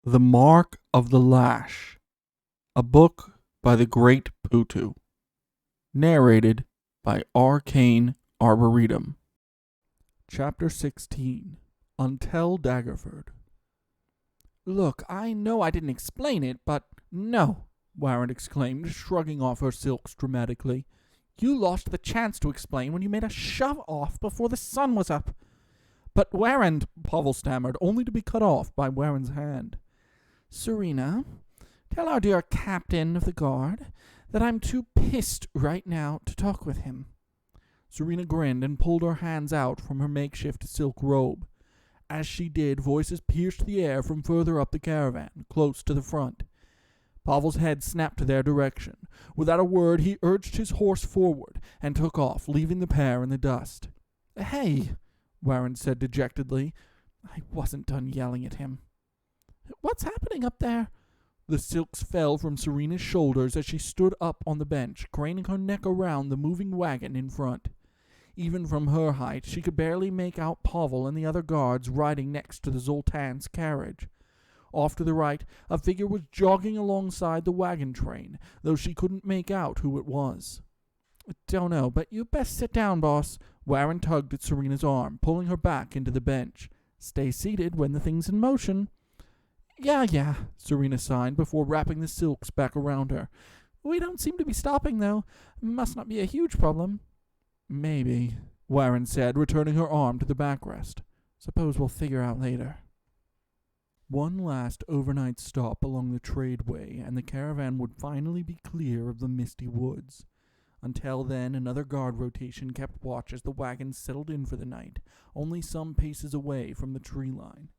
The Mark of the Lash, a book by the great Putu, narrated by Arcane Arboretum. Chapter 16. Until Daggerford. "Look, I know I didn't explain it, but no," Warren exclaimed, shrugging off her silks dramatically. "You lost the chance to explain when you made us shove off before the sun was up." "But Warren," Pavel stammered, only to be cut off by Warren's hand. "Serena, tell our dear captain of the guard that I'm too pissed right now to talk with him." Serena grinned and pulled her hands out from her makeshift silk robe. As she did, voices pierced the air from further up the caravan, close to the front. Pavel's head snapped to their direction. Without a word, he urged his horse forward and took off, leaving the pair in the dust. "Hey," Warren said dejectedly. "I wasn't done yelling at him." "What's happening up there?" The silks fell from Serena's shoulders as she stood up on the bench, craning her neck around the moving wagon in front. Even from her height, she could barely make out Pavel and the other guards riding next to the Zoltan's carriage. Off to the right, a figure was jogging alongside the wagon train, though she couldn't make out who it was. "Don't know, but you best sit down, boss." Warren tugged at Serena's arm, pulling her back into the bench. "Stay seated when the thing's in motion." Yeah, Serena sighed before wrapping the silks back around her. "We don't seem to be stopping, though. Must not be a huge problem." "Maybe," Warren said, returning her arm to the backrest. "Suppose we'll figure out later." One last overnight stop along the tradeway, and the caravan would finally be clear of the misty woods. Until then, another guard rotation kept watch as the wagons settled in for the night, only some paces away from the tree line.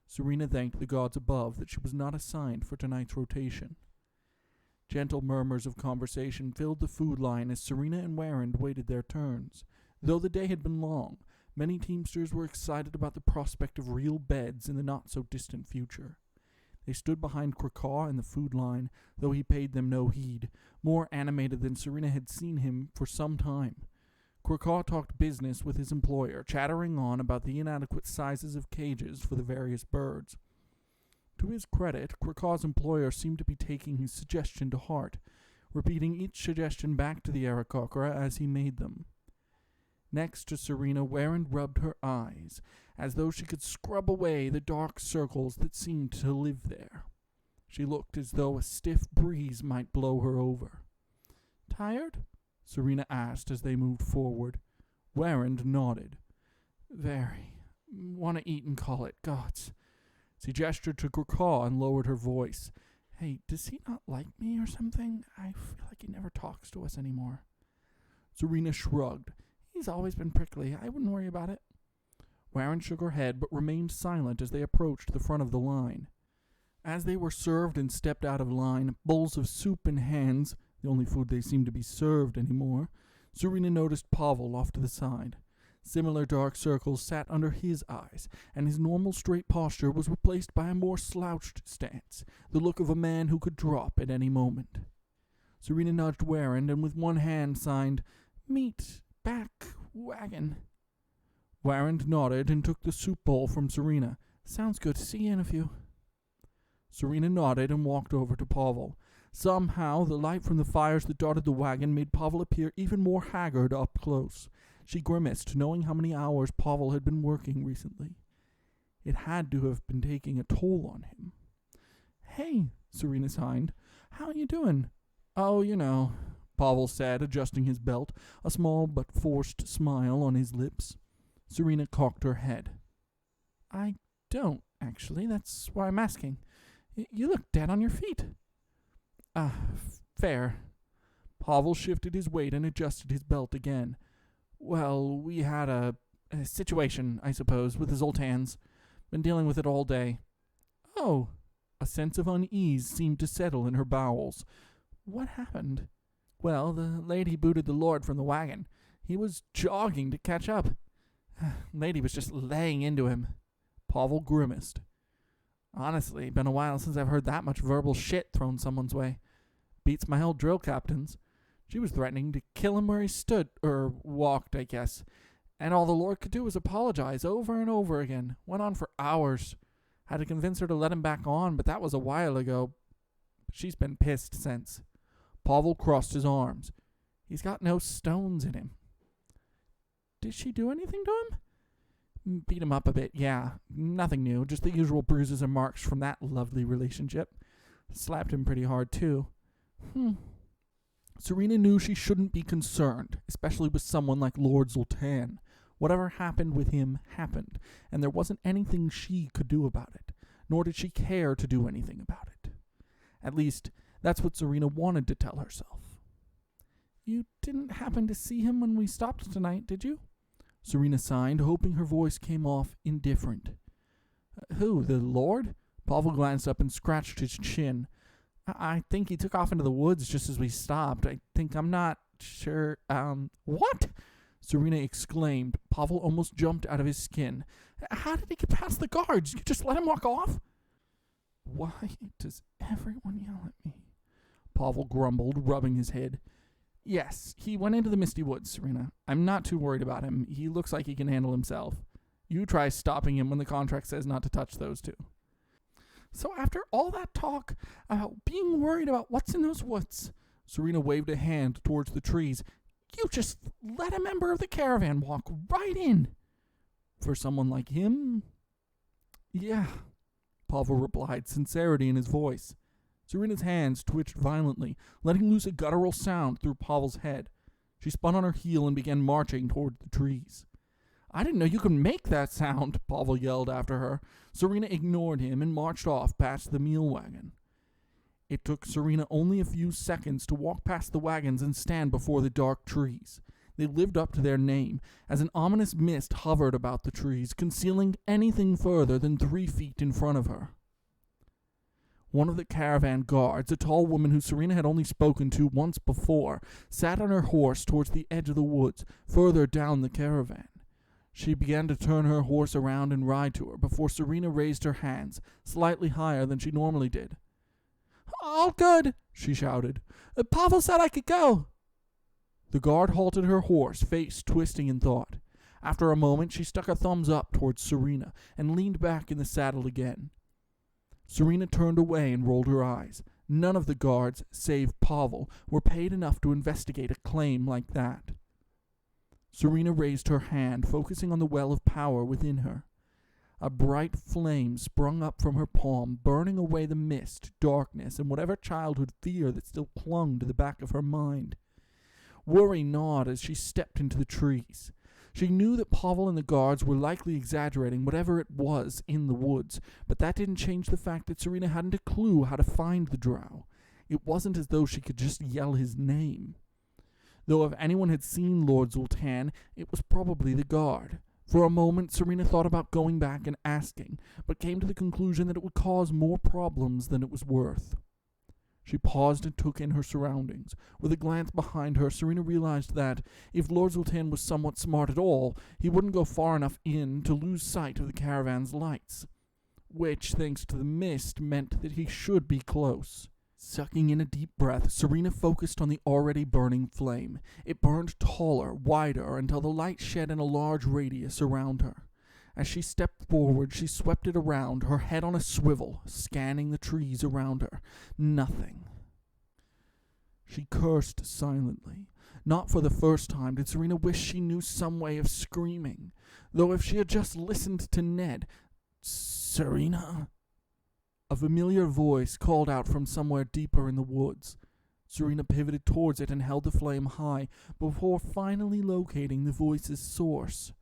Serena thanked the gods above that she was not assigned for tonight's rotation. Gentle murmurs of conversation filled the food line as Serena and Warren waited their turns. Though the day had been long, many teamsters were excited about the prospect of real beds in the not-so-distant future. They stood behind Krakaw in the food line, though he paid them no heed, more animated than Serena had seen him for some time. Krakaw talked business with his employer, chattering on about the inadequate sizes of cages for the various birds. To his credit, Krakaw's employer seemed to be taking his suggestion to heart, repeating each suggestion back to the Aarakocra as he made them. Next to Serena, Warren rubbed her eyes, as though she could scrub away the dark circles that seemed to live there. She looked as though a stiff breeze might blow her over. "Tired?" Serena asked as they moved forward. Warren nodded. "Very. Want to eat and call it gods." She gestured to Krakaw and lowered her voice. "Hey, does he not like me or something? I feel like he never talks to us anymore." Serena shrugged. "He's always been prickly. I wouldn't worry about it." Warren shook her head but remained silent as they approached the front of the line. As they were served and stepped out of line, bowls of soup in hands, the only food they seemed to be served anymore, Serena noticed Pavel off to the side. Similar dark circles sat under his eyes, and his normal straight posture was replaced by a more slouched stance, the look of a man who could drop at any moment. Serena nudged Warren and with one hand signed, "Meat, back, wagon." Warren nodded and took the soup bowl from Serena. "Sounds good. See you in a few." Serena nodded and walked over to Pavel. Somehow, the light from the fires that dotted the wagon made Pavel appear even more haggard up close. She grimaced, knowing how many hours Pavel had been working recently. It had to have been taking a toll on him. "Hey," Serena signed. "How you doing?" "Oh, you know," Pavel said, adjusting his belt, a small but forced smile on his lips. Serena cocked her head. "I don't, actually. That's why I'm asking. You look dead on your feet." Fair." Pavel shifted his weight and adjusted his belt again. "Well, we had a situation, I suppose, with the Zoltans. Been dealing with it all day." "Oh." A sense of unease seemed to settle in her bowels. "What happened?" "Well, the lady booted the lord from the wagon. He was jogging to catch up. Lady was just laying into him." Pavel grimaced. "Honestly, been a while since I've heard that much verbal shit thrown someone's way. Beats my old drill captain's. She was threatening to kill him where he stood, walked, I guess. And all the Lord could do was apologize over and over again. Went on for hours. Had to convince her to let him back on, but that was a while ago. She's been pissed since. Pavel crossed his arms. He's got no stones in him. Did she do anything to him? Beat him up a bit, yeah. Nothing new, just the usual bruises and marks from that lovely relationship. Slapped him pretty hard, too. Serena knew she shouldn't be concerned, especially with someone like Lord Zoltan. Whatever happened with him happened, and there wasn't anything she could do about it, nor did she care to do anything about it. At least, that's what Serena wanted to tell herself. You didn't happen to see him when we stopped tonight, did you? Serena signed, hoping her voice came off indifferent. Who, the Lord? Pavel glanced up and scratched his chin. I think he took off into the woods just as we stopped. I'm not sure. What? Serena exclaimed. Pavel almost jumped out of his skin. How did he get past the guards? You just let him walk off? Why does everyone yell at me? Pavel grumbled, rubbing his head. Yes, he went into the Misty Woods, Serena. I'm not too worried about him. He looks like he can handle himself. You try stopping him when the contract says not to touch those two. So after all that talk about being worried about what's in those woods, Serena waved a hand towards the trees. You just let a member of the caravan walk right in. For someone like him? Yeah, Pavel replied, sincerity in his voice. Serena's hands twitched violently, letting loose a guttural sound through Pavel's head. She spun on her heel and began marching toward the trees. I didn't know you could make that sound, Pavel yelled after her. Serena ignored him and marched off past the meal wagon. It took Serena only a few seconds to walk past the wagons and stand before the dark trees. They lived up to their name, as an ominous mist hovered about the trees, concealing anything further than 3 feet in front of her. One of the caravan guards, a tall woman who Serena had only spoken to once before, sat on her horse towards the edge of the woods, further down the caravan. She began to turn her horse around and ride to her before Serena raised her hands, slightly higher than she normally did. All good, she shouted. Pavel said I could go. The guard halted her horse, face twisting in thought. After a moment, she stuck a thumbs up towards Serena and leaned back in the saddle again. Serena turned away and rolled her eyes. None of the guards, save Pavel, were paid enough to investigate a claim like that. Serena raised her hand, focusing on the well of power within her. A bright flame sprung up from her palm, burning away the mist, darkness, and whatever childhood fear that still clung to the back of her mind. Worry gnawed as she stepped into the trees. She knew that Pavel and the guards were likely exaggerating whatever it was in the woods, but that didn't change the fact that Serena hadn't a clue how to find the drow. It wasn't as though she could just yell his name. Though if anyone had seen Lord Zoltan, it was probably the guard. For a moment, Serena thought about going back and asking, but came to the conclusion that it would cause more problems than it was worth. She paused and took in her surroundings. With a glance behind her, Serena realized that, if Lord Zoltan was somewhat smart at all, he wouldn't go far enough in to lose sight of the caravan's lights, which, thanks to the mist, meant that he should be close. Sucking in a deep breath, Serena focused on the already burning flame. It burned taller, wider, until the light shed in a large radius around her. As she stepped forward, she swept it around, her head on a swivel, scanning the trees around her. Nothing. She cursed silently. Not for the first time did Serena wish she knew some way of screaming, though if she had just listened to Ned. Serena? A familiar voice called out from somewhere deeper in the woods. Serena pivoted towards it and held the flame high, before finally locating the voice's source.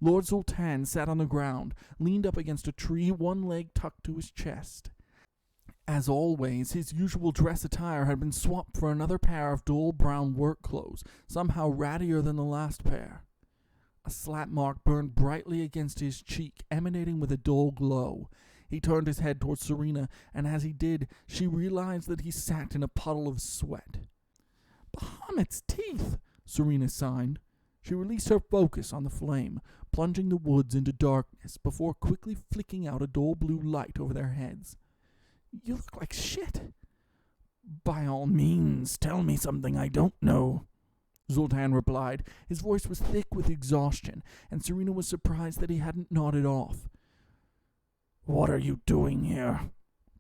Lord Zoltan sat on the ground, leaned up against a tree, one leg tucked to his chest. As always, his usual dress attire had been swapped for another pair of dull brown work clothes, somehow rattier than the last pair. A slap mark burned brightly against his cheek, emanating with a dull glow. He turned his head towards Serena, and as he did, she realized that he sat in a puddle of sweat. Bahamut's teeth, Serena sighed. She released her focus on the flame, plunging the woods into darkness before quickly flicking out a dull blue light over their heads. You look like shit. By all means, tell me something I don't know, Zoltan replied. His voice was thick with exhaustion, and Serena was surprised that he hadn't nodded off. What are you doing here?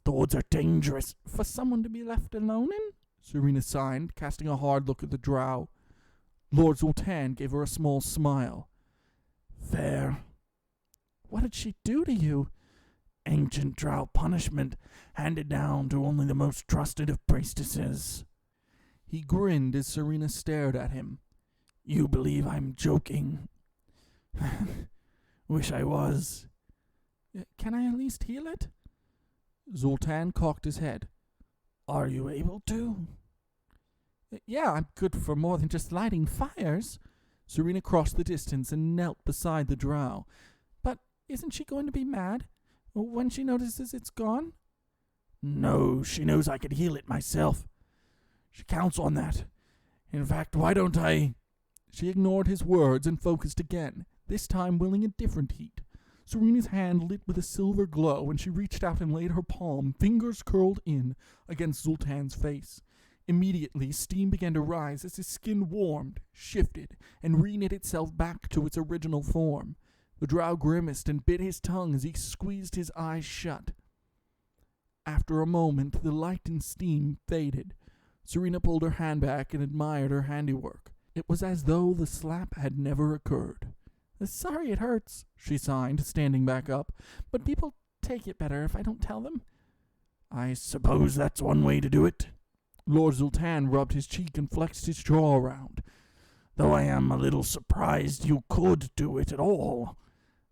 The woods are dangerous. For someone to be left alone in? Serena sighed, casting a hard look at the drow. Lord Zoltan gave her a small smile. Fair. What did she do to you? Ancient drow punishment, handed down to only the most trusted of priestesses. He grinned as Serena stared at him. You believe I'm joking? Wish I was. Can I at least heal it? Zoltan cocked his head. Are you able to? Yeah, I'm good for more than just lighting fires. Serena crossed the distance and knelt beside the drow. But isn't she going to be mad when she notices it's gone? No, she knows I could heal it myself. She counts on that. In fact, why don't I... She ignored his words and focused again, this time willing a different heat. Serena's hand lit with a silver glow, and she reached out and laid her palm, fingers curled in, against Zoltan's face. Immediately, steam began to rise as his skin warmed, shifted, and reknit itself back to its original form. The drow grimaced and bit his tongue as he squeezed his eyes shut. After a moment, the light and steam faded. Serena pulled her hand back and admired her handiwork. It was as though the slap had never occurred. Sorry it hurts, she signed, standing back up, but people take it better if I don't tell them. I suppose that's one way to do it. Lord Zoltan rubbed his cheek and flexed his jaw around. Though I am a little surprised you could do it at all.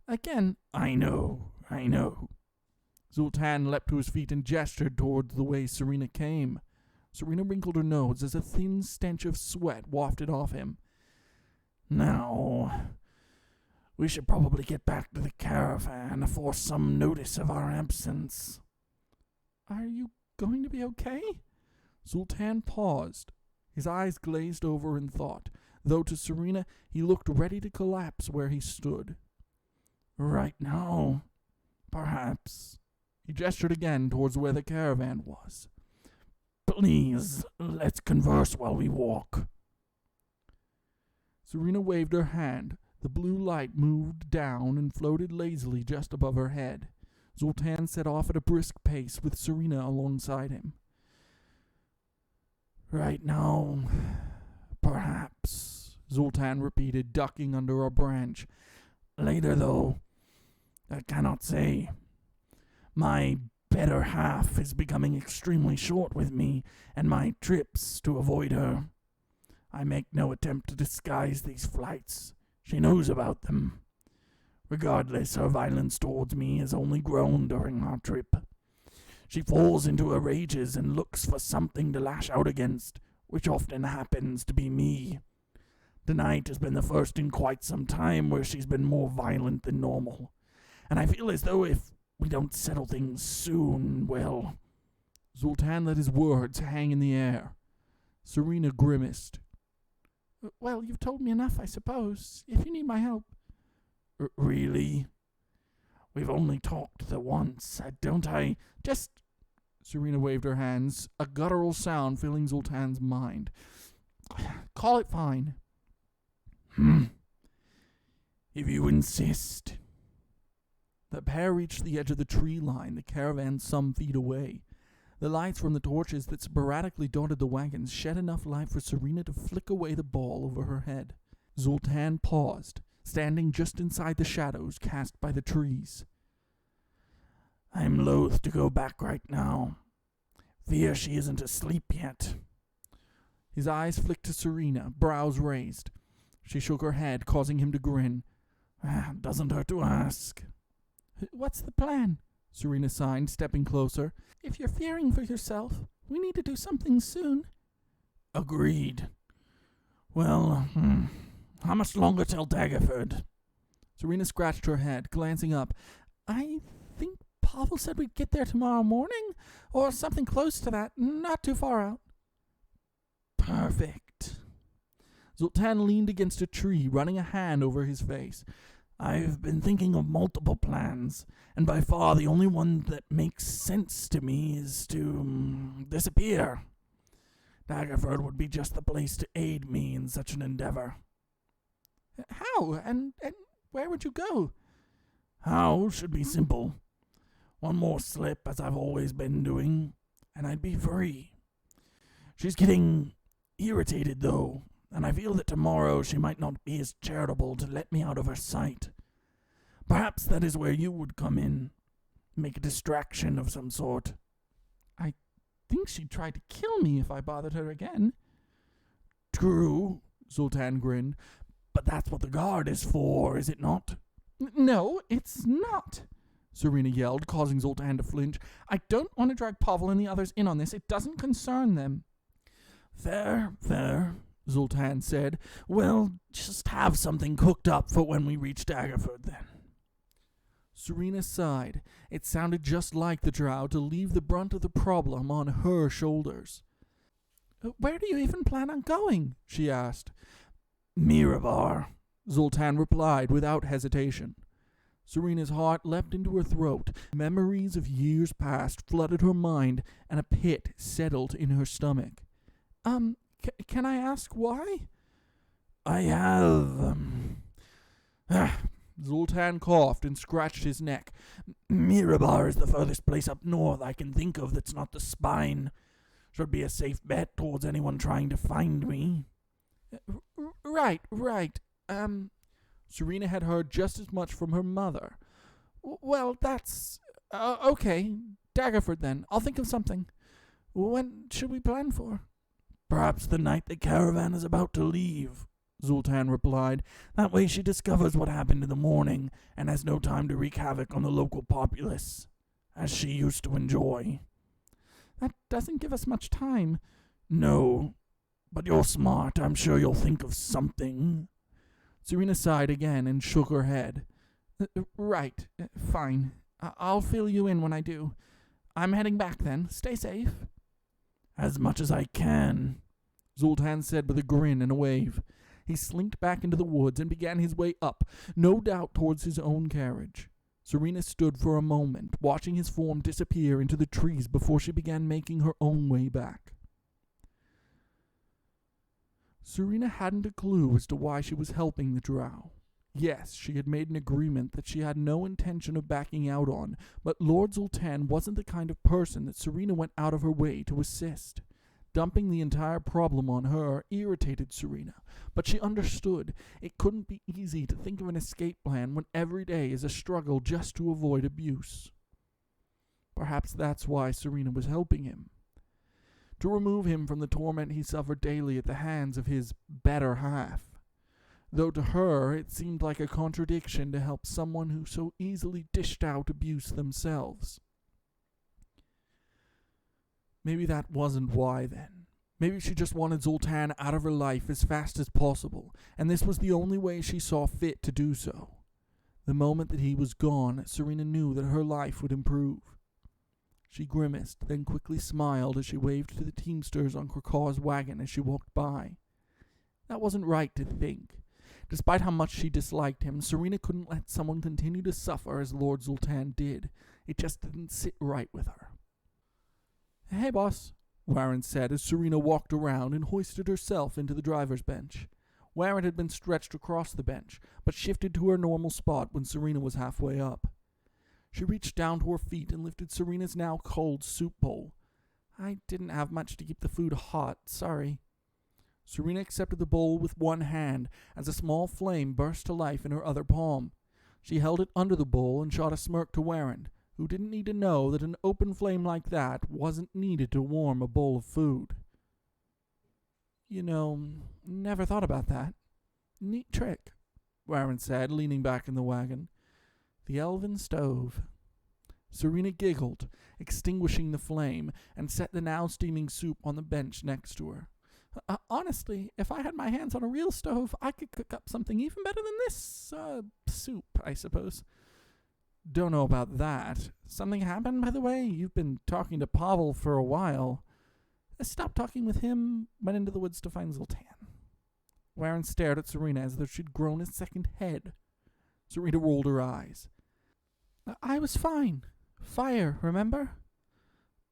Again, I know. Zoltan leapt to his feet and gestured toward the way Serena came. Serena wrinkled her nose as a thin stench of sweat wafted off him. Now, we should probably get back to the caravan for some notice of our absence. Are you going to be okay? Zoltan paused. His eyes glazed over in thought, though to Serena he looked ready to collapse where he stood. Right now, perhaps. He gestured again towards where the caravan was. Please, let's converse while we walk. Serena waved her hand. The blue light moved down and floated lazily just above her head. Zoltan set off at a brisk pace with Serena alongside him. Right now, perhaps, Zoltan repeated, ducking under a branch. Later, though, I cannot say. My better half is becoming extremely short with me and my trips to avoid her. I make no attempt to disguise these flights. She knows about them. Regardless, her violence towards me has only grown during our trip. She falls into her rages and looks for something to lash out against, which often happens to be me. Tonight has been the first in quite some time where she's been more violent than normal, and I feel as though if we don't settle things soon, well... Zoltan let his words hang in the air. Serena grimaced. Well, you've told me enough, I suppose, if you need my help. Really? We've only talked the once, don't I? Just... Serena waved her hands, a guttural sound filling Zoltan's mind. Call it fine. If you insist. The pair reached the edge of the tree line, the caravan some feet away. The lights from the torches that sporadically dotted the wagons shed enough light for Serena to flick away the ball over her head. Zoltan paused, standing just inside the shadows cast by the trees. I'm loath to go back right now. Fear she isn't asleep yet. His eyes flicked to Serena, brows raised. She shook her head, causing him to grin. Doesn't hurt to ask. What's the plan? Serena signed, stepping closer. If you're fearing for yourself, we need to do something soon. Agreed. Well, how much longer till Daggerford? Serena scratched her head, glancing up. I think Pavel said we'd get there tomorrow morning, or something close to that, not too far out. Perfect. Zoltan leaned against a tree, running a hand over his face. I've been thinking of multiple plans, and by far the only one that makes sense to me is to disappear. Daggerford would be just the place to aid me in such an endeavor. How? And where would you go? How should be simple. One more slip, as I've always been doing, and I'd be free. She's getting irritated, though, and I feel that tomorrow she might not be as charitable to let me out of her sight. Perhaps that is where you would come in. Make a distraction of some sort. I think she'd try to kill me if I bothered her again. True, Zoltan grinned, but that's what the guard is for, is it not? No, it's not, Serena yelled, causing Zoltan to flinch. I don't want to drag Pavel and the others in on this. It doesn't concern them. Fair, Zoltan said. Well, just have something cooked up for when we reach Daggerford, then. Serena sighed. It sounded just like the drow to leave the brunt of the problem on her shoulders. Where do you even plan on going? She asked. Mirabar, Zoltan replied without hesitation. Serena's heart leapt into her throat. Memories of years past flooded her mind, and a pit settled in her stomach. Can I ask why? I have... Zoltan coughed and scratched his neck. Mirabar is the furthest place up north I can think of that's not the Spine. Should be a safe bet towards anyone trying to find me. Right. Serena had heard just as much from her mother. Well, that's... okay. Daggerford, then. I'll think of something. When should we plan for? Perhaps the night the caravan is about to leave, Zoltan replied. That way she discovers what happened in the morning and has no time to wreak havoc on the local populace, as she used to enjoy. That doesn't give us much time. No, but you're smart. I'm sure you'll think of something. Serena sighed again and shook her head. Right. Fine. I'll fill you in when I do. I'm heading back then. Stay safe. As much as I can, Zoltan said with a grin and a wave. He slinked back into the woods and began his way up, no doubt towards his own carriage. Serena stood for a moment, watching his form disappear into the trees before she began making her own way back. Serena hadn't a clue as to why she was helping the drow. Yes, she had made an agreement that she had no intention of backing out on, but Lord Zoltan wasn't the kind of person that Serena went out of her way to assist. Dumping the entire problem on her irritated Serena, but she understood it couldn't be easy to think of an escape plan when every day is a struggle just to avoid abuse. Perhaps that's why Serena was helping him. To remove him from the torment he suffered daily at the hands of his better half. Though to her it seemed like a contradiction to help someone who so easily dished out abuse themselves. Maybe that wasn't why, then. Maybe she just wanted Zoltan out of her life as fast as possible, and this was the only way she saw fit to do so. The moment that he was gone, Serena knew that her life would improve. She grimaced, then quickly smiled as she waved to the teamsters on Krakaw's wagon as she walked by. That wasn't right to think. Despite how much she disliked him, Serena couldn't let someone continue to suffer as Lord Zoltan did. It just didn't sit right with her. Hey, boss, Warren said as Serena walked around and hoisted herself into the driver's bench. Warren had been stretched across the bench, but shifted to her normal spot when Serena was halfway up. She reached down to her feet and lifted Serena's now cold soup bowl. I didn't have much to keep the food hot, sorry. Serena accepted the bowl with one hand as a small flame burst to life in her other palm. She held it under the bowl and shot a smirk to Warren, who didn't need to know that an open flame like that wasn't needed to warm a bowl of food. You know, never thought about that. Neat trick, Warren said, leaning back in the wagon. The elven stove. Serena giggled, extinguishing the flame, and set the now steaming soup on the bench next to her. Honestly, if I had my hands on a real stove, I could cook up something even better than this, soup, I suppose. Don't know about that. Something happened, by the way? You've been talking to Pavel for a while. I stopped talking with him, went into the woods to find Zoltan. Warren stared at Serena as though she'd grown a second head. Serena rolled her eyes. I was fine. Fire, remember?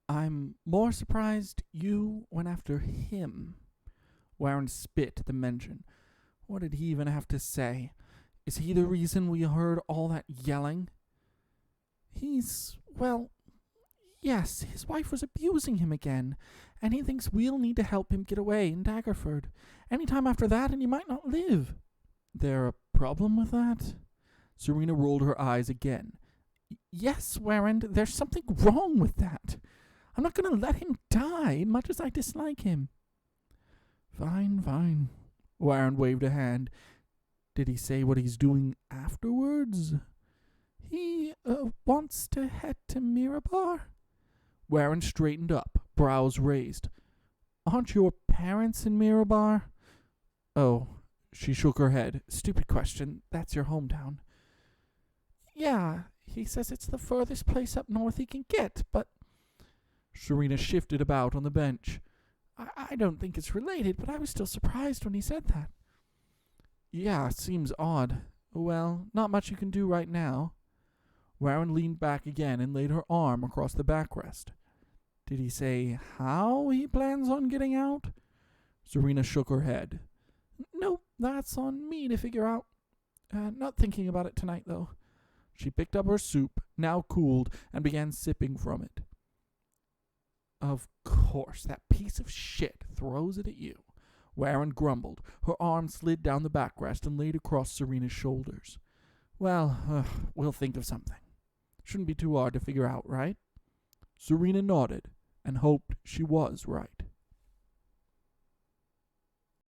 I'm more surprised you went after him. Warren spit at the mention. What did he even have to say? Is he the reason we heard all that yelling? He's Well, yes, his wife was abusing him again, and he thinks we'll need to help him get away in Daggerford. Any time after that, and he might not live. There a problem with that? Serena rolled her eyes again. Yes, Warren, there's something wrong with that. I'm not going to let him die, much as I dislike him. Fine, fine. Warren waved a hand. Did he say what he's doing afterwards? He wants to head to Mirabar. Warren straightened up, brows raised. Aren't your parents in Mirabar? Oh, she shook her head. Stupid question. That's your hometown. Yeah, he says it's the furthest place up north he can get, but... Serena shifted about on the bench. I don't think it's related, but I was still surprised when he said that. Yeah, seems odd. Well, not much you can do right now. Warren leaned back again and laid her arm across the backrest. Did he say how he plans on getting out? Serena shook her head. No, that's on me to figure out. Not thinking about it tonight, though. She picked up her soup, now cooled, and began sipping from it. Of course, that piece of shit throws it at you. Warren grumbled. Her arm slid down the backrest and laid across Serena's shoulders. Well, we'll think of something. Shouldn't be too hard to figure out, right? Serena nodded and hoped she was right.